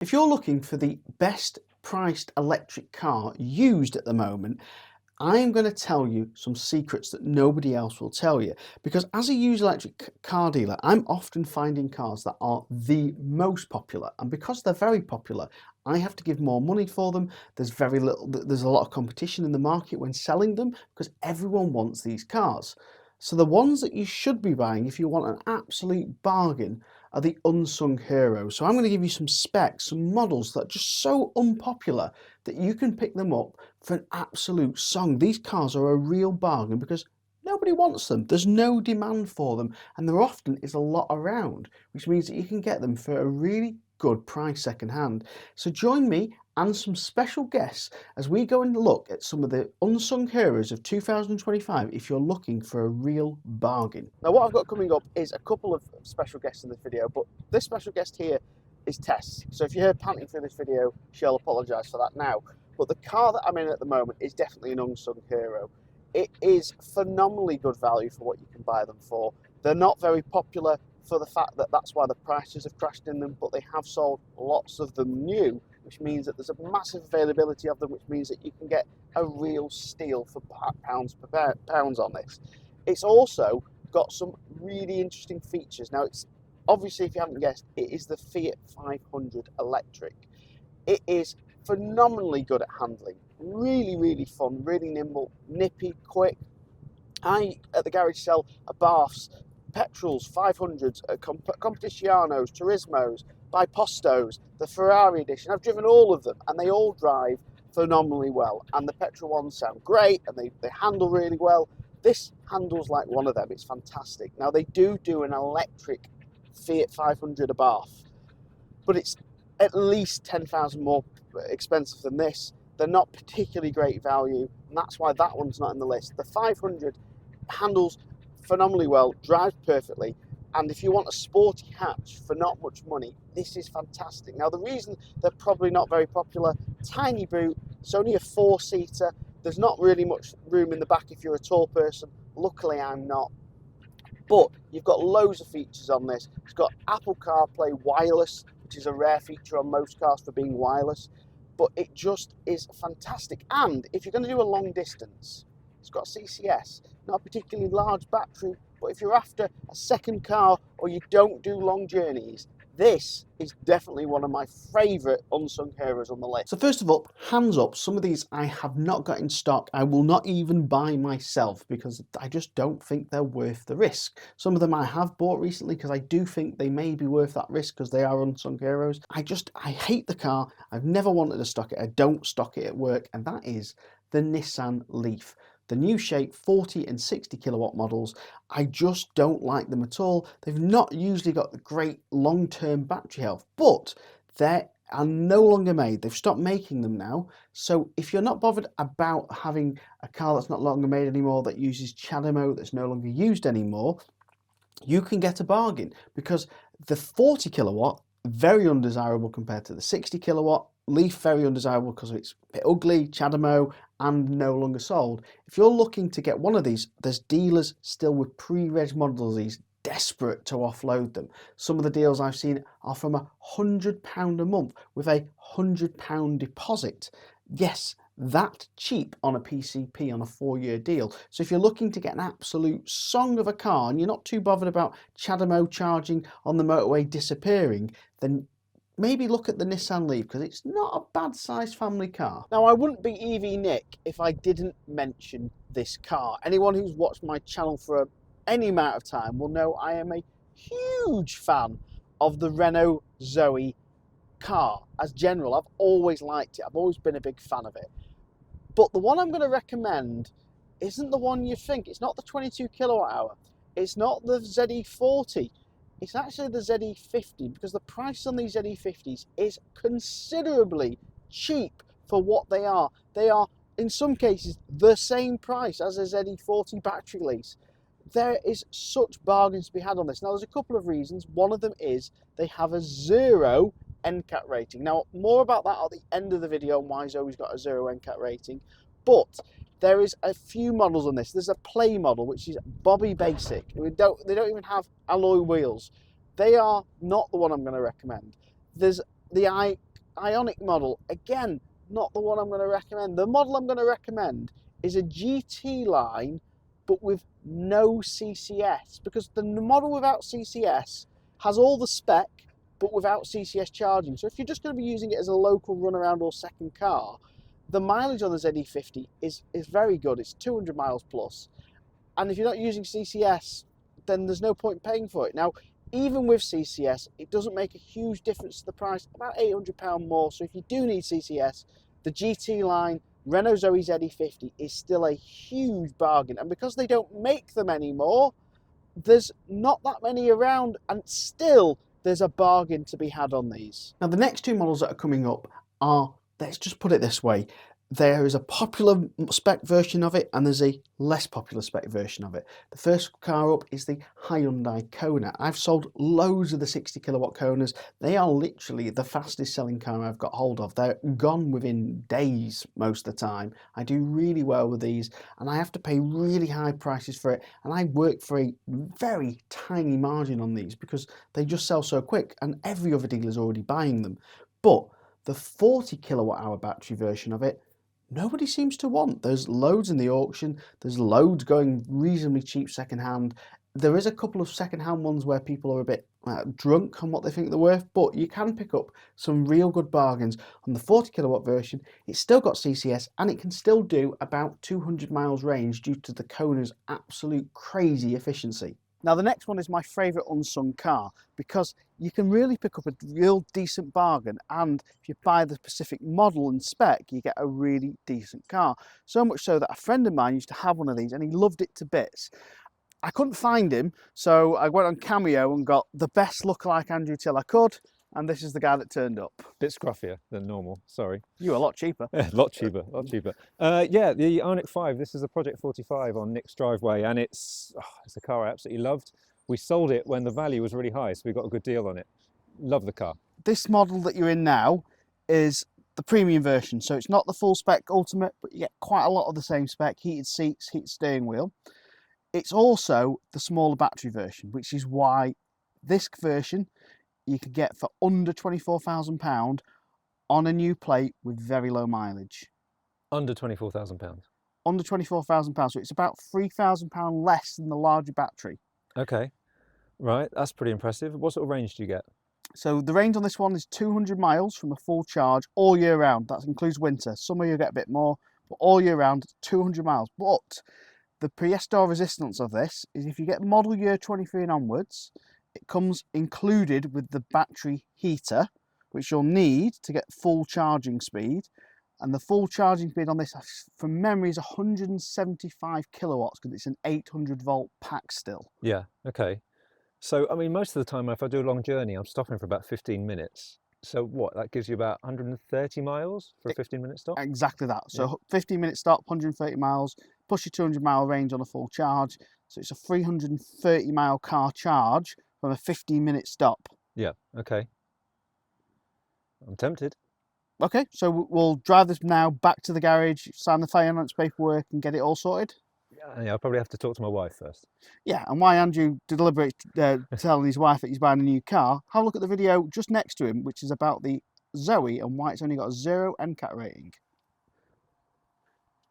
If you're looking for the best priced electric car used at the moment, I am going to tell you some secrets that nobody else will tell you, because as a used electric car dealer, I'm often finding cars that are the most popular, and because they're very popular, I have to give more money for them. There's a lot of competition in the market when selling them because everyone wants these cars. So the ones that you should be buying if you want an absolute bargain are the unsung heroes. So I'm going to give you some specs, some models that are just so unpopular that you can pick them up for an absolute song. These cars are a real bargain because nobody wants them. There's no demand for them, and there often is a lot around, which means that you can get them for a really good price second hand. So join me and some special guests as we go and look at some of the unsung heroes of 2025 if you're looking for a real bargain. Now what I've got coming up is a couple of special guests in this video, but this special guest here is Tess. So if you heard panting through this video, she'll apologise for that now. But the car that I'm in at the moment is definitely an unsung hero. It is phenomenally good value for what you can buy them for. They're not very popular for the fact that that's why the prices have crashed in them, but they have sold lots of them new, which means that there's a massive availability of them, which means that you can get a real steal for pounds on this. It's also got some really interesting features. Now, it's obviously, if you haven't guessed, it is the Fiat 500 electric. It is phenomenally good at handling, really fun, really nimble, nippy, quick. I, at the garage, sell a baths, petrols, 500s, Competizianos, Turismos, Bipostos, the Ferrari edition. I've driven all of them and they all drive phenomenally well, and the petrol ones sound great and they handle really well. This handles like one of them. It's fantastic. Now they do an electric Fiat 500 Abarth, but it's at least 10,000 more expensive than this. They're not particularly great value, and that's why that one's not in the list. The 500 handles phenomenally well, drives perfectly, and if you want a sporty hatch for not much money, this is fantastic. Now the reason they're probably not very popular: tiny boot, it's only a 4-seater, there's not really much room in the back if you're a tall person. Luckily I'm not. But you've got loads of features on this. It's got Apple CarPlay wireless, which is a rare feature on most cars for being wireless, but it just is fantastic. And if you're going to do a long distance, it's got CCS, not a particularly large battery, but if you're after a second car or you don't do long journeys, this is definitely one of my favourite unsung heroes on the list. So first of all, hands up, some of these I have not got in stock. I will not even buy myself because I just don't think they're worth the risk. Some of them I have bought recently because I do think they may be worth that risk because they are unsung heroes. I hate the car. I've never wanted to stock it. I don't stock it at work, and that is the Nissan Leaf. The new shape 40 and 60 kilowatt models, I just don't like them at all. They've not usually got the great long-term battery health, but they are no longer made. They've stopped making them now. So if you're not bothered about having a car that's not longer made anymore, that uses CHAdeMO, that's no longer used anymore, you can get a bargain, because the 40 kilowatt, very undesirable compared to the 60 kilowatt. Leaf, very undesirable because it's a bit ugly, CHAdeMO, and no longer sold. If you're looking to get one of these, there's dealers still with pre-reg models, these desperate to offload them. Some of the deals I've seen are from £100 a month with a £100 deposit. Yes, that cheap on a PCP on a 4-year deal. So if you're looking to get an absolute song of a car and you're not too bothered about CHAdeMO charging on the motorway disappearing, then maybe look at the Nissan Leaf, because it's not a bad sized family car. Now, I wouldn't be EV Nick if I didn't mention this car. Anyone who's watched my channel for any amount of time will know I am a huge fan of the Renault Zoe car. As general, I've always liked it. I've always been a big fan of it. But the one I'm going to recommend isn't the one you think. It's not the 22 kilowatt hour. It's not the ZE40. It's actually the ZE50, because the price on these ZE50s is considerably cheap for what they are. They are, in some cases, the same price as a ZE40 battery lease. There is such bargains to be had on this. Now, there's a couple of reasons. One of them is they have a 0 NCAT rating. Now, more about that at the end of the video, and why Zoe's got a 0 NCAT rating. But there is a few models on this. There's a Play model, which is Bobby Basic. They don't even have alloy wheels. They are not the one I'm going to recommend. There's the Ioniq model, again, not the one I'm going to recommend. The model I'm going to recommend is a GT line, but with no CCS, because the model without CCS has all the spec, but without CCS charging. So if you're just going to be using it as a local runaround or second car, the mileage on the ZE50 is very good. It's 200 miles plus. And if you're not using CCS, then there's no point paying for it. Now, even with CCS, it doesn't make a huge difference to the price, about £800 more. So if you do need CCS, the GT line Renault Zoe ZE50 is still a huge bargain. And because they don't make them anymore, there's not that many around, and still there's a bargain to be had on these. Now, the next two models that are coming up are, let's just put it this way, there is a popular spec version of it and there's a less popular spec version of it. The first car up is the Hyundai Kona. I've sold loads of the 60 kilowatt Konas. They are literally the fastest selling car I've got hold of. They're gone within days most of the time. I do really well with these and I have to pay really high prices for it, and I work for a very tiny margin on these because they just sell so quick and every other dealer is already buying them. But the 40 kilowatt hour battery version of it, nobody seems to want. There's loads in the auction, there's loads going reasonably cheap second-hand. There is a couple of second-hand ones where people are a bit drunk on what they think they're worth, but you can pick up some real good bargains. On the 40 kilowatt version, it's still got CCS and it can still do about 200 miles range due to the Kona's absolute crazy efficiency. Now, the next one is my favourite unsung car because you can really pick up a real decent bargain, and if you buy the specific model and spec, you get a really decent car. So much so that a friend of mine used to have one of these and he loved it to bits. I couldn't find him, so I went on Cameo and got the best lookalike Andrew Till I could, and this is the guy that turned up. Bit scruffier than normal, sorry. You were a lot cheaper. A lot cheaper, a lot cheaper. Yeah, the Ioniq 5, this is a Project 45 on Nick's driveway, and it's a car I absolutely loved. We sold it when the value was really high, so we got a good deal on it. Love the car. This model that you're in now is the premium version, so it's not the full spec Ultimate, but you get quite a lot of the same spec, heated seats, heated steering wheel. It's also the smaller battery version, which is why this version you can get for under £24,000 on a new plate with very low mileage. Under £24,000? Under £24,000, so it's about £3,000 less than the larger battery. Okay, right, that's pretty impressive. What sort of range do you get? So the range on this one is 200 miles from a full charge all year round. That includes winter. Summer you'll get a bit more, but all year round, 200 miles. But the pièce d'or resistance of this is if you get model year 23 and onwards, it comes included with the battery heater, which you'll need to get full charging speed. And the full charging speed on this, from memory, is 175 kilowatts because it's an 800 volt pack still. Yeah, okay. So, I mean, most of the time if I do a long journey, I'm stopping for about 15 minutes. So what, that gives you about 130 miles for a 15-minute stop? Exactly that. So 15-minute stop, 130 miles, push your 200-mile range on a full charge. So it's a 330-mile car charge from a 15-minute stop. Yeah, okay. I'm tempted. Okay, so we'll drive this now back to the garage, sign the finance paperwork and get it all sorted. Yeah, I'll probably have to talk to my wife first. Yeah, and why Andrew deliberates telling his wife that he's buying a new car, have a look at the video just next to him, which is about the Zoe and why it's only got a 0 NCAT rating.